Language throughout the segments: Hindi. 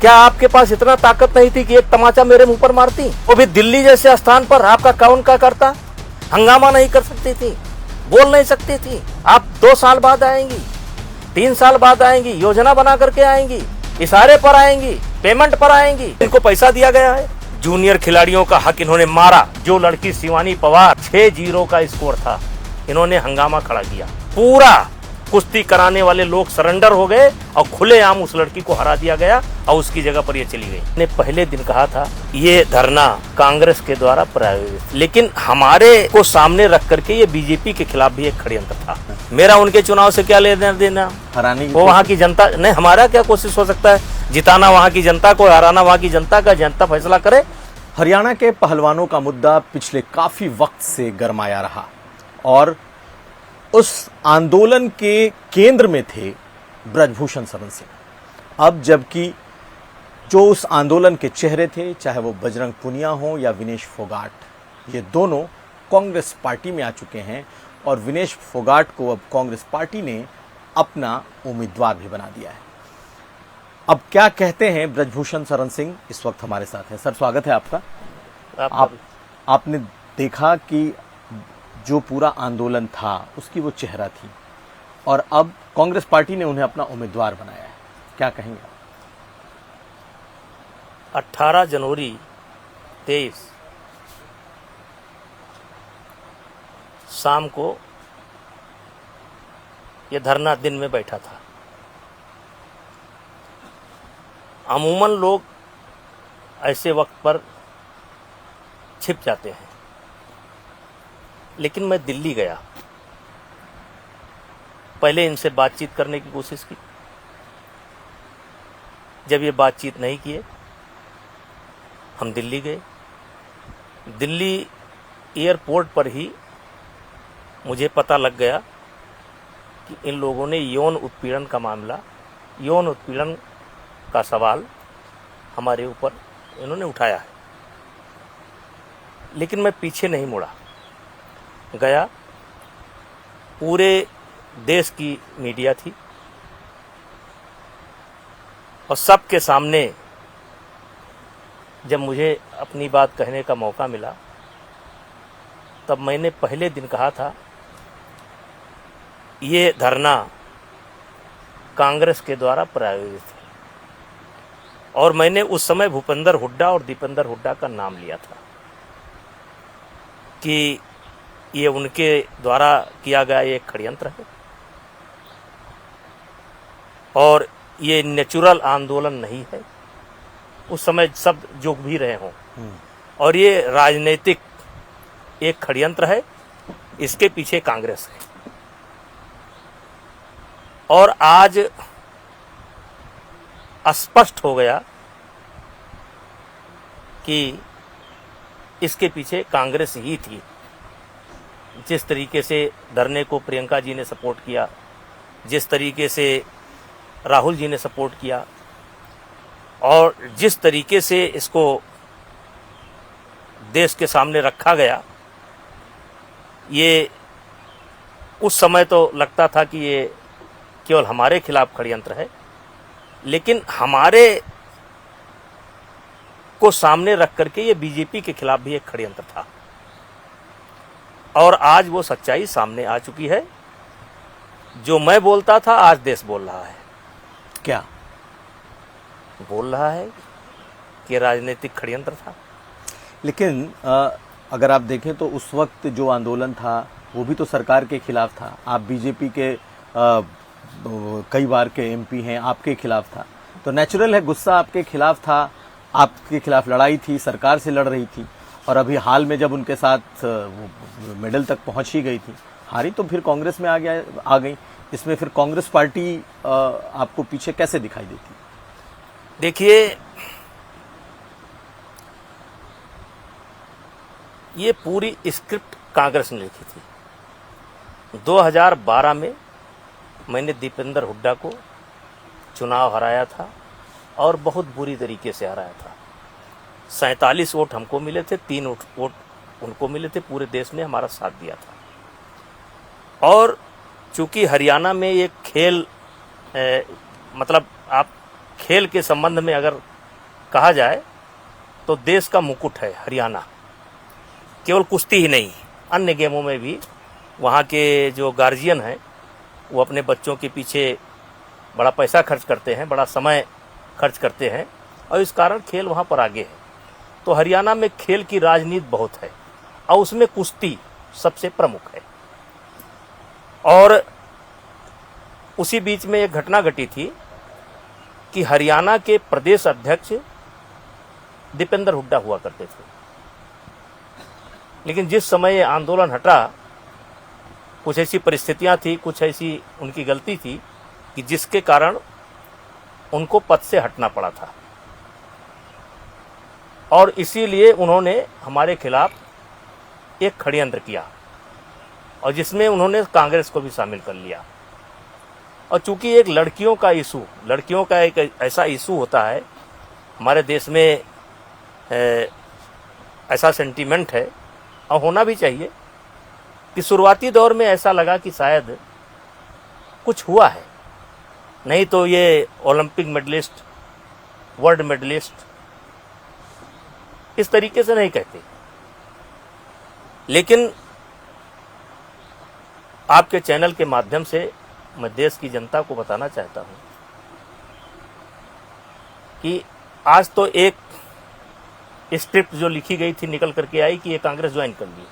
क्या आपके पास इतना ताकत नहीं थी कि एक तमाचा मेरे मुंह पर मारती? वो भी दिल्ली जैसे स्थान पर आपका कौन क्या करता? हंगामा नहीं कर सकती थी, बोल नहीं सकती थी। आप 2 साल बाद आएंगी, 3 साल बाद आएंगी, योजना बना करके आएंगी, इशारे पर आएंगी, पेमेंट पर आएंगी। इनको पैसा दिया गया है। जूनियर खिलाड़ियों का हक इन्होंने मारा। जो लड़की शिवानी पवार 6-0 का स्कोर था, इन्होंने हंगामा खड़ा किया। पूरा कुश्ती कराने वाले लोग सरेंडर हो गए और खुलेआम उस लड़की को हरा दिया गया और उसकी जगह पर ये चली गई। ने पहले दिन कहा था ये धरना कांग्रेस के द्वारा प्रायोजित, लेकिन हमारे को सामने रख करके ये बीजेपी के खिलाफ भी एक षड्यंत्र था। मेरा उनके चुनाव से क्या लेना देना? हराने की वो वहाँ की जनता नहीं, हमारा क्या कोशिश हो सकता है? जिताना वहाँ की जनता को, हराना वहाँ की जनता का, जनता फैसला करे। हरियाणा के पहलवानों का मुद्दा पिछले काफी वक्त से गरमाया रहा और उस आंदोलन के केंद्र में थे ब्रजभूषण शरण सिंह। अब जबकि जो उस आंदोलन के चेहरे थे, चाहे वो बजरंग पुनिया हो या विनेश फोगाट, ये दोनों कांग्रेस पार्टी में आ चुके हैं और विनेश फोगाट को अब कांग्रेस पार्टी ने अपना उम्मीदवार भी बना दिया है। अब क्या कहते हैं ब्रजभूषण शरण सिंह इस वक्त हमारे साथ हैं। सर, स्वागत है आपका। आपने देखा कि जो पूरा आंदोलन था उसकी वो चेहरा थी और अब कांग्रेस पार्टी ने उन्हें अपना उम्मीदवार बनाया है, क्या कहेंगे? 18 जनवरी 23 शाम को यह धरना दिन में बैठा था। अमूमन लोग ऐसे वक्त पर छिप जाते हैं, लेकिन मैं दिल्ली गया। पहले इनसे बातचीत करने की कोशिश की। जब ये बातचीत नहीं किए, हम दिल्ली गए। दिल्ली एयरपोर्ट पर ही मुझे पता लग गया कि इन लोगों ने यौन उत्पीड़न का मामला, यौन उत्पीड़न का सवाल हमारे ऊपर इन्होंने उठाया है। लेकिन मैं पीछे नहीं मुड़ा, गया। पूरे देश की मीडिया थी और सबके सामने जब मुझे अपनी बात कहने का मौका मिला, तब मैंने पहले दिन कहा था ये धरना कांग्रेस के द्वारा प्रायोजित है। और मैंने उस समय भूपेंद्र हुड्डा और दीपेंद्र हुड्डा का नाम लिया था कि ये उनके द्वारा किया गया एक षड्यंत्र है और ये नेचुरल आंदोलन नहीं है। उस समय सब जो भी रहे हों, और ये राजनीतिक एक षड्यंत्र है, इसके पीछे कांग्रेस है। और आज स्पष्ट हो गया कि इसके पीछे कांग्रेस ही थी। जिस तरीके से धरने को प्रियंका जी ने सपोर्ट किया, जिस तरीके से राहुल जी ने सपोर्ट किया और जिस तरीके से इसको देश के सामने रखा गया, ये उस समय तो लगता था कि ये केवल हमारे खिलाफ षड्यंत्र है, लेकिन हमारे को सामने रख करके ये बीजेपी के खिलाफ भी एक षड्यंत्र था। और आज वो सच्चाई सामने आ चुकी है। जो मैं बोलता था, आज देश बोल रहा है। क्या बोल रहा है कि राजनीतिक षड्यंत्र था। लेकिन अगर आप देखें तो उस वक्त जो आंदोलन था वो भी तो सरकार के खिलाफ था। आप बीजेपी के कई बार के एमपी हैं, आपके खिलाफ था, तो नेचुरल है गुस्सा आपके खिलाफ था, आपके खिलाफ लड़ाई थी, सरकार से लड़ रही थी। और अभी हाल में जब उनके साथ वो मेडल तक पहुंच ही गई थी, हारी तो फिर कांग्रेस में आ गई। इसमें फिर कांग्रेस पार्टी आपको पीछे कैसे दिखाई देती? देखिए, ये पूरी स्क्रिप्ट कांग्रेस ने लिखी थी। 2012 में मैंने दीपेंद्र हुड्डा को चुनाव हराया था और बहुत बुरी तरीके से हराया था। 47 वोट हमको मिले थे, 3 वोट उनको मिले थे। पूरे देश ने हमारा साथ दिया था। और चूंकि हरियाणा में एक खेल मतलब आप खेल के संबंध में अगर कहा जाए तो देश का मुकुट है हरियाणा। केवल कुश्ती ही नहीं, अन्य गेमों में भी वहाँ के जो गार्जियन हैं वो अपने बच्चों के पीछे बड़ा पैसा खर्च करते हैं, बड़ा समय खर्च करते हैं और इस कारण खेल वहाँ पर आगे है। तो हरियाणा में खेल की राजनीति बहुत है और उसमें कुश्ती सबसे प्रमुख है। और उसी बीच में एक घटना घटी थी कि हरियाणा के प्रदेश अध्यक्ष दीपेंद्र हुड्डा हुआ करते थे, लेकिन जिस समय ये आंदोलन हटा कुछ ऐसी परिस्थितियां थी, कुछ ऐसी उनकी गलती थी कि जिसके कारण उनको पद से हटना पड़ा था और इसीलिए उन्होंने हमारे खिलाफ एक षड्यंत्र किया और जिसमें उन्होंने कांग्रेस को भी शामिल कर लिया। और चूंकि एक लड़कियों का एक ऐसा इशू होता है हमारे देश में, ऐसा सेंटीमेंट है और होना भी चाहिए कि शुरुआती दौर में ऐसा लगा कि शायद कुछ हुआ है, नहीं तो ये ओलंपिक मेडलिस्ट, वर्ल्ड मेडलिस्ट इस तरीके से नहीं कहते। लेकिन आपके चैनल के माध्यम से मैं देश की जनता को बताना चाहता हूं कि आज तो एक स्क्रिप्ट जो लिखी गई थी निकल करके आई कि ये कांग्रेस ज्वाइन कर ली।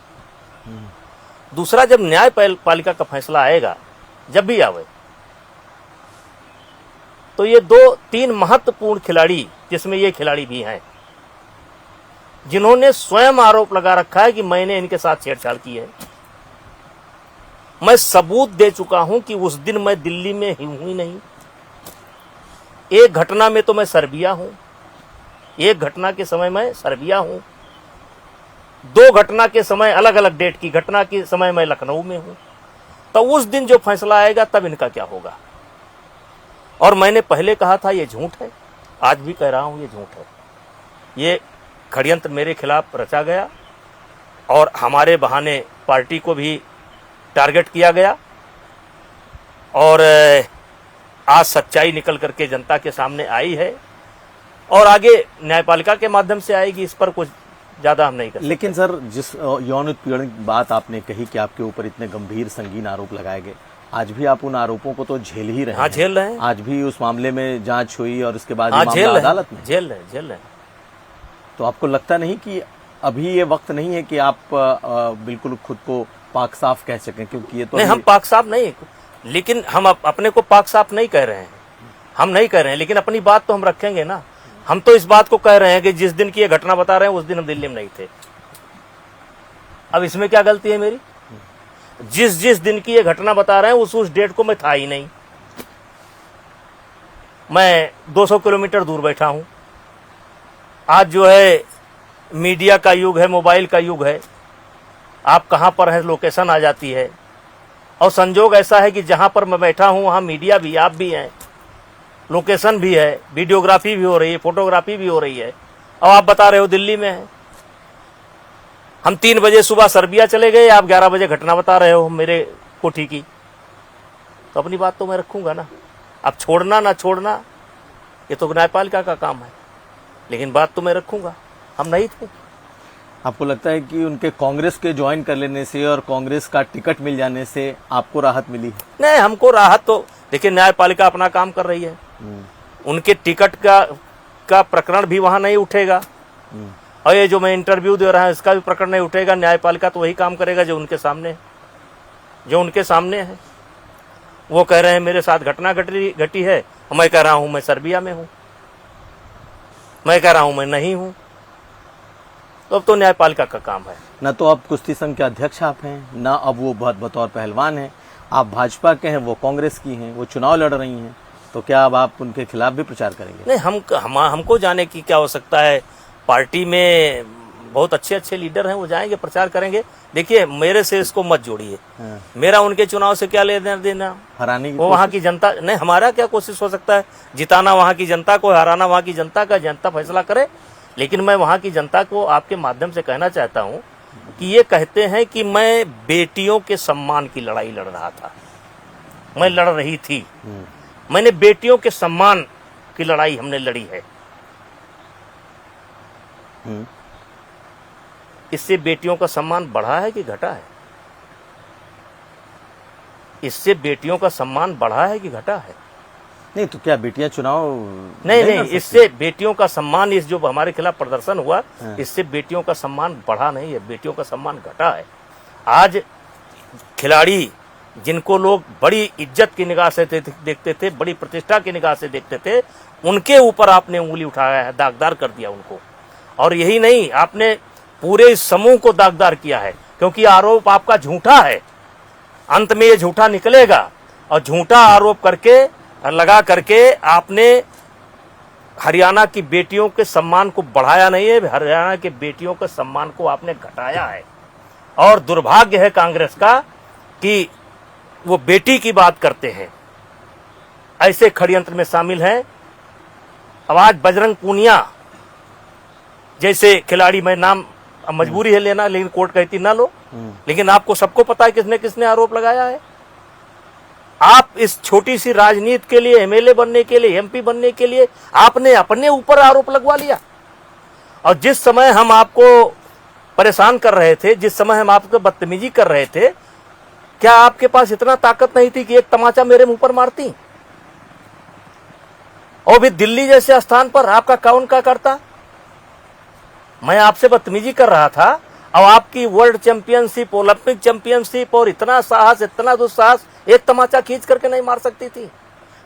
दूसरा, जब न्यायपालिका का फैसला आएगा, जब भी आवे, तो ये 2-3 महत्वपूर्ण खिलाड़ी, जिसमें ये खिलाड़ी भी हैं, जिन्होंने स्वयं आरोप लगा रखा है कि मैंने इनके साथ छेड़छाड़ की है, मैं सबूत दे चुका हूं कि उस दिन मैं दिल्ली में ही नहीं, एक घटना में तो मैं सर्बिया हूं, एक घटना के समय मैं सर्बिया हूं, 2 घटना के समय अलग अलग डेट की घटना के समय मैं लखनऊ में हूं। तो उस दिन जो फैसला आएगा तब इनका क्या होगा। और मैंने पहले कहा था ये झूठ है, आज भी कह रहा हूं ये झूठ है। ये षड्यंत्र मेरे खिलाफ रचा गया और हमारे बहाने पार्टी को भी टारगेट किया गया और आज सच्चाई निकल करके जनता के सामने आई है और आगे न्यायपालिका के माध्यम से आएगी। इस पर कुछ ज्यादा हम नहीं कर सकते। लेकिन सर, जिस यौन उत्पीड़न की बात आपने कही कि आपके ऊपर इतने गंभीर संगीन आरोप लगाए गए, आज भी आप उन आरोपों को तो झेल ही रहे हैं। हाँ, झेल रहे हैं। आज भी उस मामले में जांच हुई और उसके बाद अदालत में झेल रहे हैं। तो आपको लगता नहीं कि अभी ये वक्त नहीं है कि आप बिल्कुल खुद को पाक साफ कह सकें? क्योंकि ये तो नहीं, हम पाक साफ नहीं, लेकिन हम अपने को पाक साफ नहीं कह रहे हैं, हम नहीं कह रहे हैं, लेकिन अपनी बात तो हम रखेंगे ना। हम तो इस बात को कह रहे हैं कि जिस दिन की ये घटना बता रहे हैं उस दिन हम दिल्ली में नहीं थे। अब इसमें क्या गलती है मेरी? जिस दिन की ये घटना बता रहे हैं उस डेट को मैं था ही नहीं। मैं 200 किलोमीटर दूर बैठा हूं। आज जो है मीडिया का युग है, मोबाइल का युग है, आप कहां पर हैं लोकेशन आ जाती है और संजोग ऐसा है कि जहां पर मैं बैठा हूं वहां मीडिया भी, आप भी हैं, लोकेशन भी है, वीडियोग्राफी भी हो रही है, फोटोग्राफी भी हो रही है और आप बता रहे हो दिल्ली में है। हम 3 बजे सुबह सर्बिया चले गए, आप 11 बजे घटना बता रहे हो मेरे कोठी की। तो अपनी बात तो मैं रखूंगा ना। अब छोड़ना ना छोड़ना ये तो न्यायपालिका का काम है, लेकिन बात तो मैं रखूंगा। हम नहीं थे। आपको लगता है कि उनके कांग्रेस के ज्वाइन कर लेने से और कांग्रेस का टिकट मिल जाने से आपको राहत मिली? नहीं, हमको राहत तो देखिए, न्यायपालिका अपना काम कर रही है। उनके टिकट का प्रकरण भी वहां नहीं उठेगा और ये जो मैं इंटरव्यू दे रहा हूं इसका भी प्रकरण नहीं उठेगा। न्यायपालिका तो वही काम करेगा जो उनके सामने है। वो कह रहे हैं मेरे साथ घटना घटी है, मैं कह रहा हूं मैं सर्बिया में हूं, मैं कह रहा हूं मैं नहीं हूं। तो अब तो न्यायपालिका का काम है। न तो अब कुश्ती संघ के अध्यक्ष आप हैं, न अब वो बतौर पहलवान हैं। आप भाजपा के हैं, वो कांग्रेस की हैं, वो चुनाव लड़ रही हैं। तो क्या अब आप उनके खिलाफ भी प्रचार करेंगे? नहीं, हमको जाने की क्या आवश्यकता है। पार्टी में बहुत अच्छे लीडर हैं, वो जाएंगे, प्रचार करेंगे। देखिए, मेरे से इसको मत जोड़िए। मेरा उनके चुनाव से क्या लेना देना? हराने की वो वहाँ की जनता, नहीं, हमारा क्या कोशिश हो सकता है? जिताना वहाँ की जनता को, हराना वहाँ की जनता का, जनता फैसला करे। लेकिन मैं वहाँ की जनता को आपके माध्यम से कहना चाहता हूँ कि ये कहते हैं कि मैं बेटियों के सम्मान की लड़ाई लड़ रहा था, मैं लड़ रही थी। मैंने बेटियों के सम्मान की लड़ाई हमने लड़ी है। इससे बेटियों का सम्मान बढ़ा है कि घटा है? इससे बेटियों का सम्मान बढ़ा है कि घटा है? नहीं तो क्या बेटियां चुनाव नहीं, इससे बेटियों का सम्मान, इस जो हमारे खिलाफ प्रदर्शन हुआ, इससे बेटियों का सम्मान बढ़ा नहीं है, बेटियों का सम्मान घटा है। आज खिलाड़ी जिनको लोग बड़ी इज्जत की निगाह से देखते थे, बड़ी प्रतिष्ठा की निगाह से देखते थे, उनके ऊपर आपने उंगली उठाया है, दागदार कर दिया उनको। और यही नहीं, आपने पूरे इस समूह को दागदार किया है, क्योंकि आरोप आपका झूठा है। अंत में ये झूठा निकलेगा, और झूठा आरोप करके लगा करके आपने हरियाणा की बेटियों के सम्मान को बढ़ाया नहीं है, हरियाणा के बेटियों के सम्मान को आपने घटाया है। और दुर्भाग्य है कांग्रेस का कि वो बेटी की बात करते हैं, ऐसे षड्यंत्र में शामिल हैं। अब आज बजरंग पूनिया जैसे खिलाड़ी, मैं नाम मजबूरी है लेना, लेकिन कोर्ट कहती ना लो, लेकिन आपको सबको पता है किसने किसने आरोप लगाया है। आप इस छोटी सी राजनीति के लिए, एमएलए बनने के लिए, एमपी बनने के लिए आपने अपने ऊपर आरोप लगवा लिया। और जिस समय हम आपको परेशान कर रहे थे, जिस समय हम आपको बदतमीजी कर रहे थे, क्या आपके पास इतना ताकत नहीं थी कि एक तमाचा मेरे मुंह पर मारती? और भी दिल्ली जैसे स्थान पर आपका कौन क्या करता? मैं आपसे बदतमीजी कर रहा था, अब आपकी वर्ल्ड चैंपियनशिप, ओलंपिक चैंपियनशिप, और इतना साहस, इतना दुस्साहस एक तमाचा खींच करके नहीं मार सकती थी?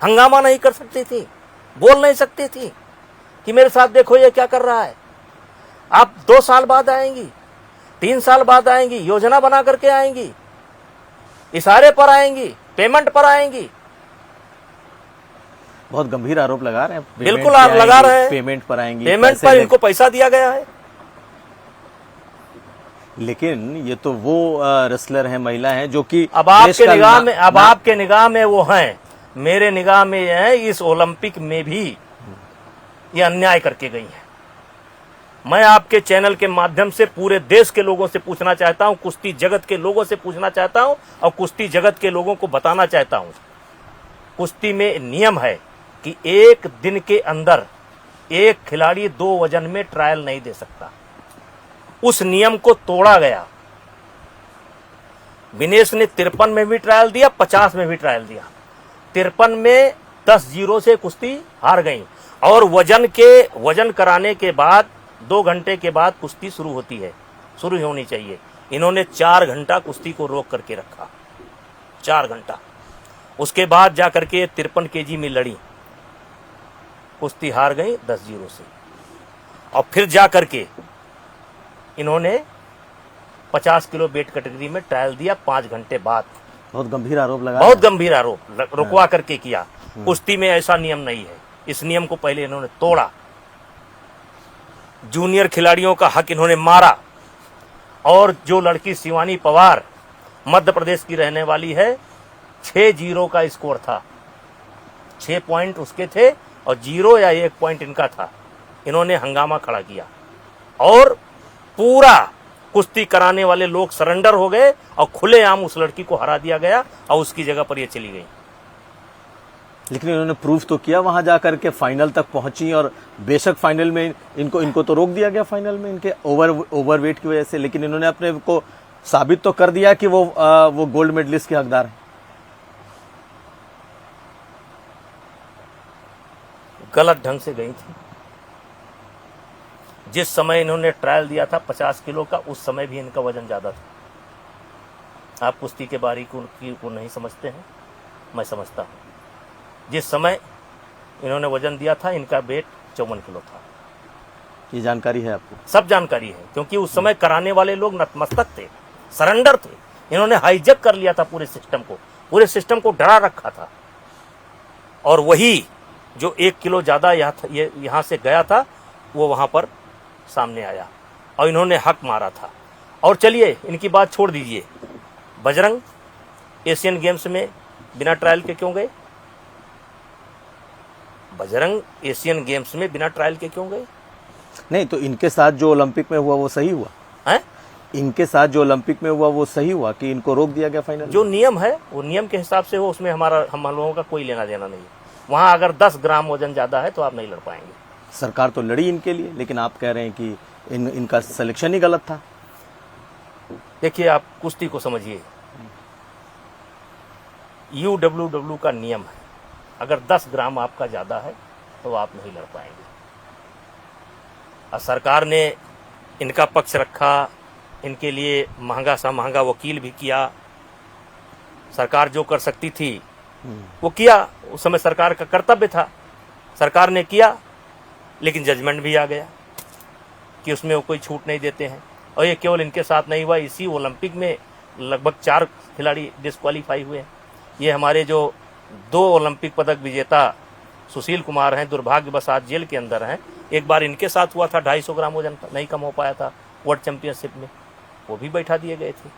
हंगामा नहीं कर सकती थी? बोल नहीं सकती थी कि मेरे साथ देखो ये क्या कर रहा है? आप 2 साल बाद आएंगी, 3 साल बाद आएंगी, योजना बना करके आएंगी, इशारे पर आएंगी, पेमेंट पर आएंगी। बहुत गंभीर आरोप लगा रहे हैं। बिल्कुल आप लगा रहे हैं, पेमेंट पर आएंगी, पेमेंट पर इनको पैसा दिया गया है। लेकिन ये तो वो रेसलर हैं, महिला हैं, जो कि अब आपके निगाह में, अब आपके निगाह में वो हैं, मेरे निगाह में ये है, इस ओलंपिक में भी ये अन्याय करके गई है। मैं आपके चैनल के माध्यम से पूरे देश के लोगों से पूछना चाहता हूं, कुश्ती जगत के लोगों से पूछना चाहता हूं, और कुश्ती जगत के लोगों को बताना चाहता हूं, कुश्ती में नियम है कि 1 दिन के अंदर एक खिलाड़ी 2 वजन में ट्रायल नहीं दे सकता। उस नियम को तोड़ा गया। विनेश ने 53 में भी ट्रायल दिया, 50 में भी ट्रायल दिया। 53 में 10-0 से कुश्ती हार गई, और वजन कराने के बाद 2 घंटे के बाद कुश्ती शुरू होती है, शुरू होनी चाहिए। इन्होंने 4 घंटा कुश्ती को रोक करके रखा, 4 घंटा। उसके बाद जाकर के 53 केजी में लड़ी, कुश्ती हार गई 10-0 से। और फिर जाकर के इन्होंने 50 किलो वेट कैटेगरी में ट्रायल दिया 5 घंटे बाद। बहुत गंभीर आरोप लगा, बहुत गंभीर आरोप रुकवा करके किया। कुश्ती में ऐसा नियम नहीं है, इस नियम को पहले इन्होंने तोड़ा। जूनियर खिलाड़ियों का हक इन्होंने मारा। और जो लड़की शिवानी पवार मध्य प्रदेश की रहने वाली है, 6-0 का स्कोर था, 6 पॉइंट उसके थे और 0 या 1 पॉइंट इनका था। इन्होंने हंगामा खड़ा किया और पूरा कुश्ती कराने वाले लोग सरेंडर हो गए और खुलेआम उस लड़की को हरा दिया गया और उसकी जगह पर ये चली गई। लेकिन इन्होंने प्रूफ तो किया, वहां जाकर के फाइनल तक पहुंची, और बेशक फाइनल में इनको तो रोक दिया गया फाइनल में इनके ओवरवेट की वजह से, लेकिन इन्होंने अपने को साबित तो कर दिया कि वो गोल्ड मेडलिस्ट के हकदार हैं। गलत ढंग से गई थी। जिस समय इन्होंने ट्रायल दिया था 50 किलो का, उस समय भी इनका वजन ज्यादा था। आप कुश्ती के बारीकी को नहीं समझते हैं, मैं समझता हूं। जिस समय इन्होंने वजन दिया था, इनका वेट 54 किलो था। ये जानकारी है आपको? सब जानकारी है, क्योंकि उस समय कराने वाले लोग नतमस्तक थे, सरेंडर थे। इन्होंने हाईजैक कर लिया था पूरे सिस्टम को डरा रखा था। और वही जो 1 किलो ज्यादा यहाँ से गया था, वो वहां पर सामने आया और इन्होंने हक मारा था। और चलिए इनकी बात छोड़ दीजिए, बजरंग एशियन गेम्स में बिना ट्रायल के क्यों गए? बजरंग एशियन गेम्स में बिना ट्रायल के क्यों गए? नहीं तो इनके साथ जो ओलंपिक में हुआ वो सही हुआ है? इनके साथ जो ओलंपिक में हुआ वो सही हुआ कि इनको रोक दिया गया फाइनल? जो नियम है वो नियम के हिसाब से हो, उसमें हम लोगों का कोई लेना देना नहीं है। वहां अगर 10 ग्राम वजन ज्यादा है तो आप नहीं लड़ पाएंगे। सरकार तो लड़ी इनके लिए, लेकिन आप कह रहे हैं कि इनका सिलेक्शन ही गलत था। देखिए, आप कुश्ती को समझिए, UWW का नियम है, अगर 10 ग्राम आपका ज्यादा है तो आप नहीं लड़ पाएंगे। और सरकार ने इनका पक्ष रखा, इनके लिए महंगा सा महंगा वकील भी किया। सरकार जो कर सकती थी वो किया, उस समय सरकार का कर्तव्य था, सरकार ने किया, लेकिन जजमेंट भी आ गया कि उसमें वो कोई छूट नहीं देते हैं। और ये केवल इनके साथ नहीं हुआ, इसी ओलंपिक में लगभग 4 खिलाड़ी डिस्क्वालीफाई हुए। ये हमारे जो 2 ओलंपिक पदक विजेता सुशील कुमार हैं, दुर्भाग्यवश आज जेल के अंदर हैं। एक बार इनके साथ हुआ था, 250 ग्राम वजन नहीं कम हो पाया था वर्ल्ड चैंपियनशिप में, वो भी बैठा दिए गए थे।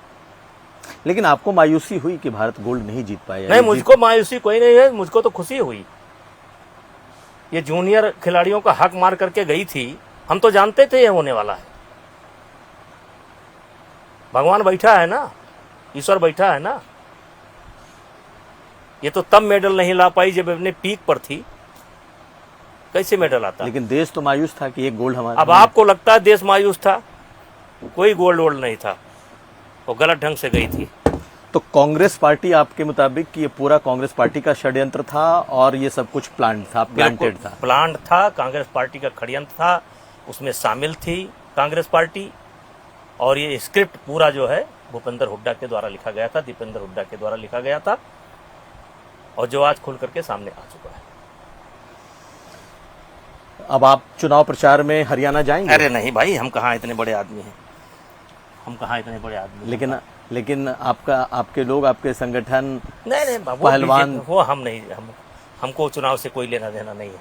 लेकिन आपको मायूसी हुई कि भारत गोल्ड नहीं जीत पाया? नहीं, मुझको मायूसी कोई नहीं है, मुझको तो खुशी हुई। ये जूनियर खिलाड़ियों का हक मार करके गई थी, हम तो जानते थे ये होने वाला है। भगवान बैठा है ना, ईश्वर बैठा है ना। ये तो तब मेडल नहीं ला पाई जब अपने पीक पर थी, कैसे मेडल आता? लेकिन देश तो मायूस था कि एक गोल्ड हमारा। अब आपको लगता है देश मायूस था? कोई गोल्ड वोल्ड नहीं था, वो गलत ढंग से गई थी। तो कांग्रेस पार्टी आपके मुताबिक कि ये पूरा कांग्रेस पार्टी का षड्यंत्र था और ये सब कुछ प्लांटेड था? प्लांट था, कांग्रेस पार्टी का षड्यंत्र था, उसमें शामिल थी कांग्रेस पार्टी। और ये स्क्रिप्ट पूरा जो है भूपेंद्र हुड्डा के द्वारा लिखा गया था, दीपेंद्र हुड्डा के द्वारा लिखा गया था, और जो आज खुल करके सामने आ चुका है। अब आप चुनाव प्रचार में हरियाणा जाएंगे? अरे नहीं भाई, हम कहाँ इतने बड़े आदमी हैं, हम कहाँ इतने बड़े आदमी। लेकिन आपके लोग, आपके संगठन, नहीं पहलवान, वो हम नहीं, हमको चुनाव से कोई लेना देना नहीं है,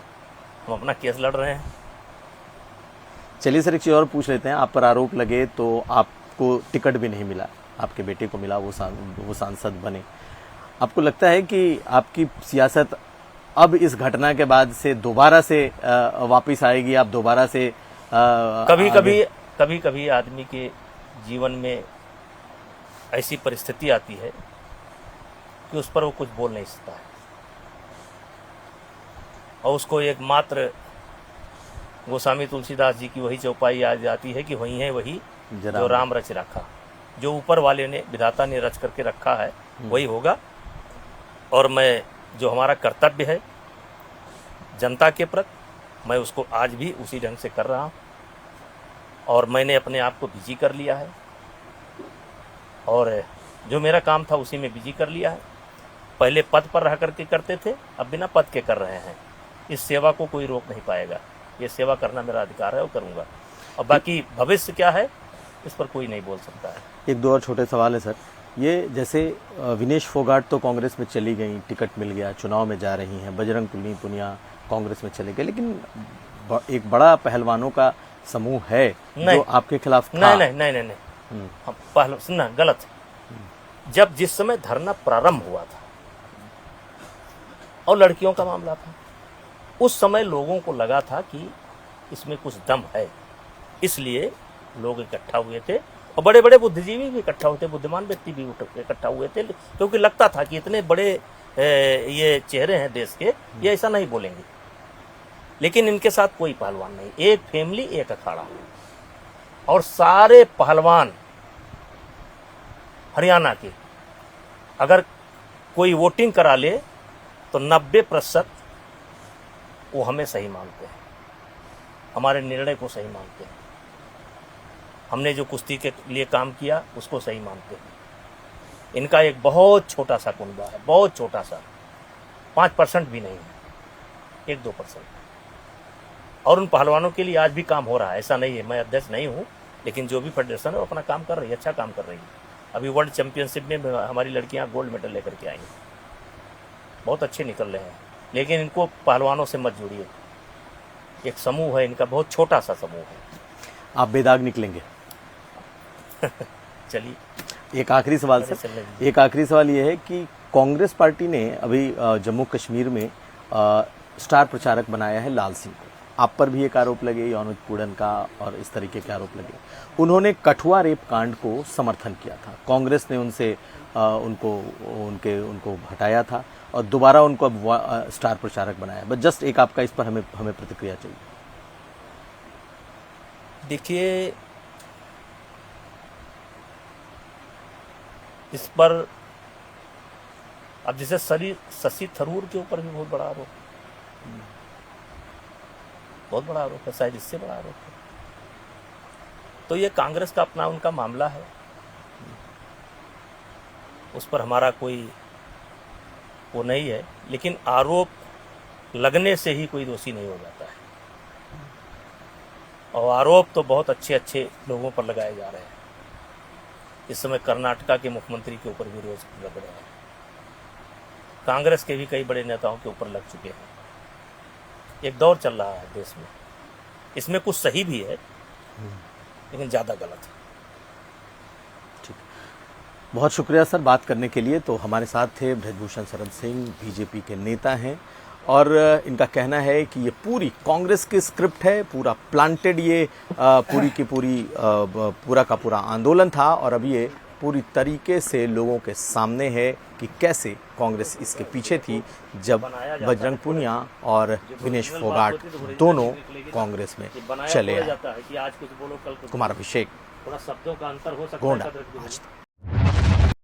हम अपना केस लड़ रहे हैं। चलिए सर, एक चीज और पूछ लेते हैं। आप पर आरोप लगे तो आपको टिकट भी नहीं मिला, आपके बेटे को मिला, वो सांसद बने। आपको लगता है कि आपकी सियासत अब इस घटना के बाद से दोबारा से वापस आएगी? आप दोबारा से कभी कभी आदमी के जीवन में ऐसी परिस्थिति आती है कि उस पर वो कुछ बोल नहीं सकता है, और उसको एकमात्र गोस्वामी तुलसीदास जी की वही चौपाई याद जाती है कि वही है वही जो राम रच रखा। जो ऊपर वाले ने, विधाता ने रच करके रखा है वही होगा। और मैं, जो हमारा कर्तव्य है जनता के प्रति, मैं उसको आज भी उसी ढंग से कर रहा हूँ। और मैंने अपने आप को बिजी कर लिया है, और जो मेरा काम था उसी में बिजी कर लिया है। पहले पद पर रह करके करते थे, अब बिना पद के कर रहे हैं। इस सेवा को कोई रोक नहीं पाएगा, ये सेवा करना मेरा अधिकार है, वो करूँगा। और बाकी भविष्य क्या है इस पर कोई नहीं बोल सकता है। एक दो और छोटे सवाल है सर। ये जैसे विनेश फोगाट तो कांग्रेस में चली गई, टिकट मिल गया, चुनाव में जा रही हैं, बजरंग पुनिया कांग्रेस में चले गए, लेकिन एक बड़ा पहलवानों का समूह है जो आपके खिलाफ था। नहीं, पहले सुनना गलत। जब जिस समय धरना प्रारंभ हुआ था और लड़कियों का मामला था, उस समय लोगों को लगा था कि इसमें कुछ दम है, इसलिए लोग इकट्ठा हुए थे, और बड़े बड़े बुद्धिजीवी भी इकट्ठा हुए थे, बुद्धिमान व्यक्ति भी इकट्ठा हुए थे, क्योंकि लगता था कि इतने बड़े ये चेहरे हैं देश के, ये ऐसा नहीं बोलेंगे। लेकिन इनके साथ कोई पहलवान नहीं, एक फैमिली एक अखाड़ा, और सारे पहलवान हरियाणा के अगर कोई वोटिंग करा ले तो 90% वो हमें सही मानते हैं, हमारे निर्णय को सही मानते हैं। हमने जो कुश्ती के लिए काम किया उसको सही मानते हैं। इनका एक बहुत छोटा सा कुनबा है, बहुत छोटा सा, 5% भी नहीं है, 1-2%। और उन पहलवानों के लिए आज भी काम हो रहा है, ऐसा नहीं है। मैं अध्यक्ष नहीं हूँ, लेकिन जो भी फेडरेशन है वो अपना काम कर रही है, अच्छा काम कर रही है। अभी वर्ल्ड चैंपियनशिप में हमारी लड़कियाँ गोल्ड मेडल लेकर के आएंगी, बहुत अच्छे निकल रहे हैं। लेकिन इनको पहलवानों से मत जोड़िए, एक समूह है इनका, बहुत छोटा सा समूह है। आप बेदाग निकलेंगे। चलिए एक आखिरी सवाल सर, एक आखिरी सवाल ये है कि कांग्रेस पार्टी ने अभी जम्मू कश्मीर में स्टार प्रचारक बनाया है लाल सिंह को। आप पर भी एक आरोप लगे, यौन उत्पीड़न का और इस तरीके के आरोप लगे। उन्होंने कठुआ रेप कांड को समर्थन किया था, कांग्रेस ने उनको हटाया था और दोबारा उनको अब स्टार प्रचारक बनाया। बस जस्ट एक आपका इस पर हमें प्रतिक्रिया चाहिए। देखिए, इस पर अब जैसे शशि थरूर के ऊपर भी बहुत बड़ा आरोप है, शायद इससे बड़ा आरोप है। तो ये कांग्रेस का अपना उनका मामला है, उस पर हमारा कोई वो नहीं है, लेकिन आरोप लगने से ही कोई दोषी नहीं हो जाता है। और आरोप तो बहुत अच्छे अच्छे लोगों पर लगाए जा रहे हैं। इस समय कर्नाटका के मुख्यमंत्री के ऊपर भी रोज लग रहे हैं, कांग्रेस के भी कई बड़े नेताओं के ऊपर लग चुके हैं। एक दौर चल रहा है देश में, इसमें कुछ सही भी है लेकिन ज़्यादा गलत है। ठीक, बहुत शुक्रिया सर बात करने के लिए। तो हमारे साथ थे ब्रजभूषण शरण सिंह, बीजेपी के नेता हैं और इनका कहना है कि ये पूरी कांग्रेस की स्क्रिप्ट है, पूरा प्लांटेड, ये पूरी की पूरी पूरा का पूरा आंदोलन था और अब ये पूरी तरीके से लोगों के सामने है कि कैसे कांग्रेस इसके पीछे थी जब बजरंग पूनिया और विनेश फोगाट दोनों कांग्रेस में चले आए। कुमार अभिषेक, थोड़ा शब्दों का अंतर हो सकता है। गोंडा।